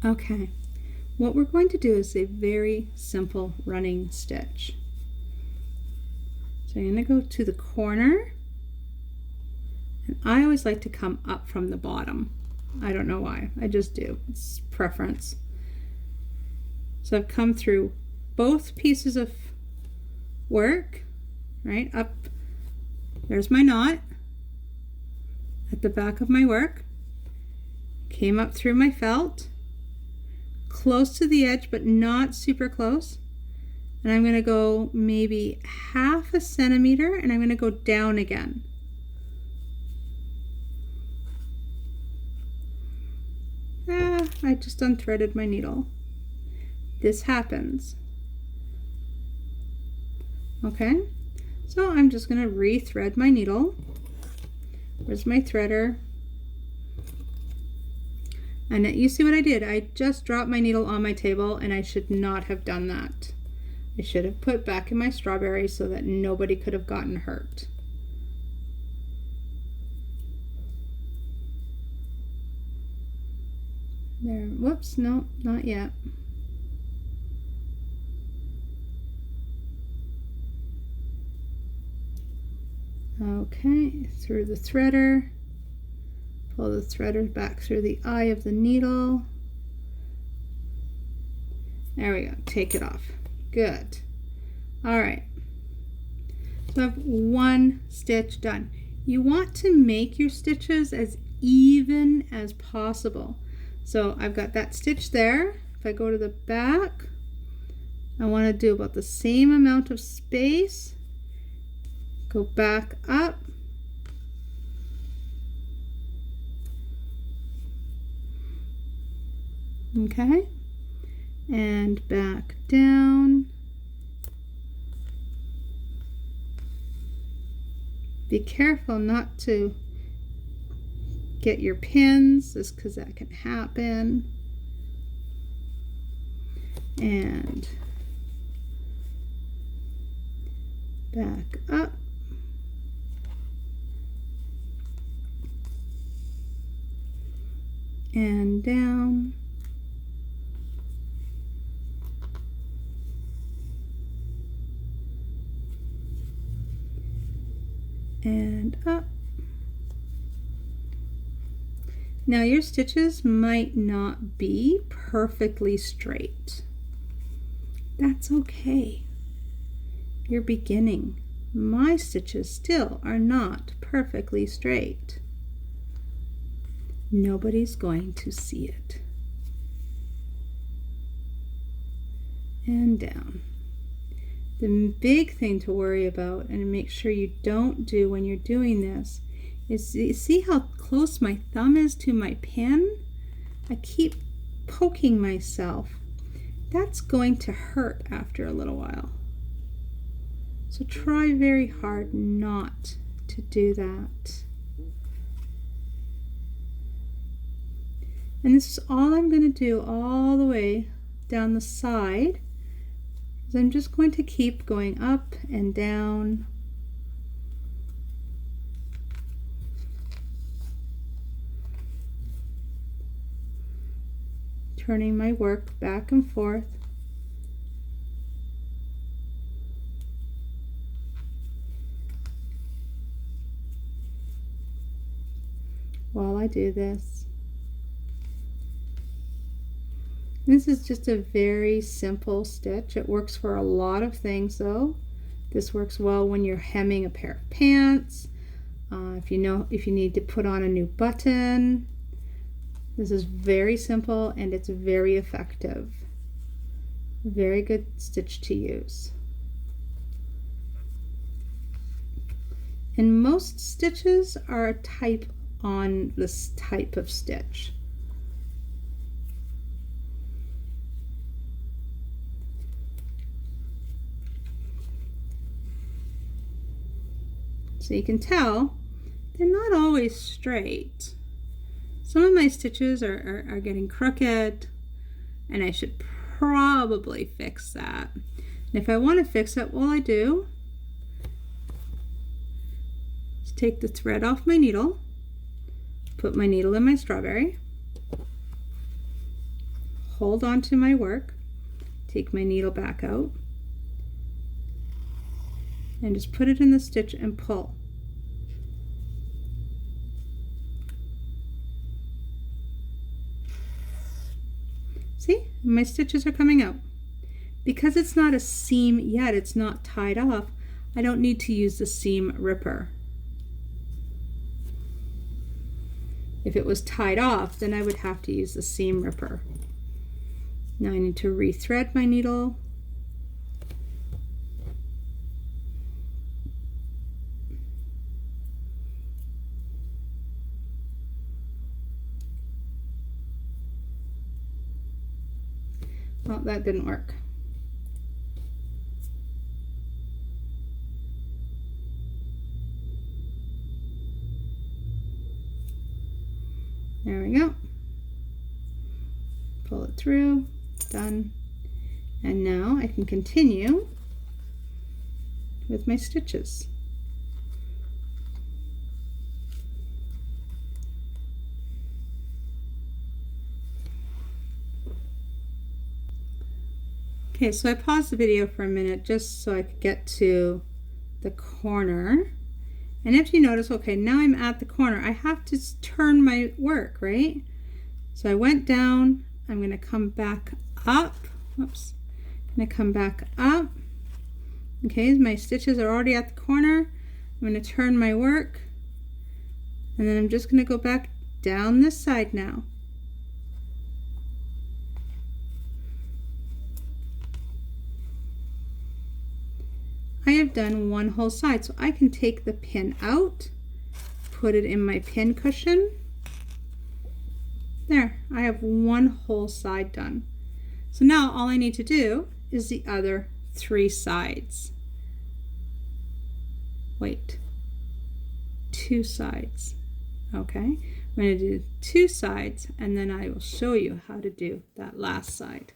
Okay, what we're going to do is a very simple running stitch. So I'm going to go to the corner, and I always like to come up from the bottom. I don't know why, I just do. It's preference. So I've come through both pieces of work, right? Up, there's my knot at the back of my work. Came up through my felt, close to the edge, but not super close. And I'm going to go maybe 1/2 centimeter, and I'm going to go down again. I just unthreaded my needle. This happens. Okay, so I'm just going to re-thread my needle. Where's my threader? And you see what I did? I just dropped my needle on my table, and I should not have done that. I should have put back in my strawberry so that nobody could have gotten hurt. There, whoops, no, not yet. Okay, through the threader. Pull the threader back through the eye of the needle. There we go, take it off. Good. All right, so I have one stitch done. You want to make your stitches as even as possible. So I've got that stitch there. If I go to the back, I want to do about the same amount of space. Go back up. Okay, and back down. Be careful not to get your pins, just because that can happen. And back up. And down. And up. Now your stitches might not be perfectly straight. That's okay. You're beginning. My stitches still are not perfectly straight. Nobody's going to see it. And down. The big thing to worry about and make sure you don't do when you're doing this is, see how close my thumb is to my pin? I keep poking myself. That's going to hurt after a little while. So try very hard not to do that. And this is all I'm going to do all the way down the side. I'm just going to keep going up and down. Turning my work back and forth. While I do this. This is just a very simple stitch. It works for a lot of things though. This works well when you're hemming a pair of pants. If you need to put on a new button. This is very simple and it's very effective. Very good stitch to use. And most stitches are a type on this type of stitch. So you can tell they're not always straight. Some of my stitches are getting crooked, and I should probably fix that. And if I want to fix it, all I do is take the thread off my needle, put my needle in my strawberry, hold on to my work, take my needle back out, and just put it in the stitch and pull. See, my stitches are coming out. Because it's not a seam yet, it's not tied off, I don't need to use the seam ripper. If it was tied off, then I would have to use the seam ripper. Now I need to rethread my needle. Oh, that didn't work. There we go. Pull it through, done. And now I can continue with my stitches. Okay, so I paused the video for a minute just so I could get to the corner. And if you notice, okay, now I'm at the corner, I have to turn my work, right? So I went down, I'm going to come back up. Oops. I'm going to come back up. Okay, my stitches are already at the corner. I'm going to turn my work. And then I'm just going to go back down this side now. I have done one whole side, so I can take the pin out, put it in my pin cushion. There, I have one whole side done. So now all I need to do is the other 3 sides. Wait, 2 sides. Okay, I'm going to do 2 sides and then I will show you how to do that last side.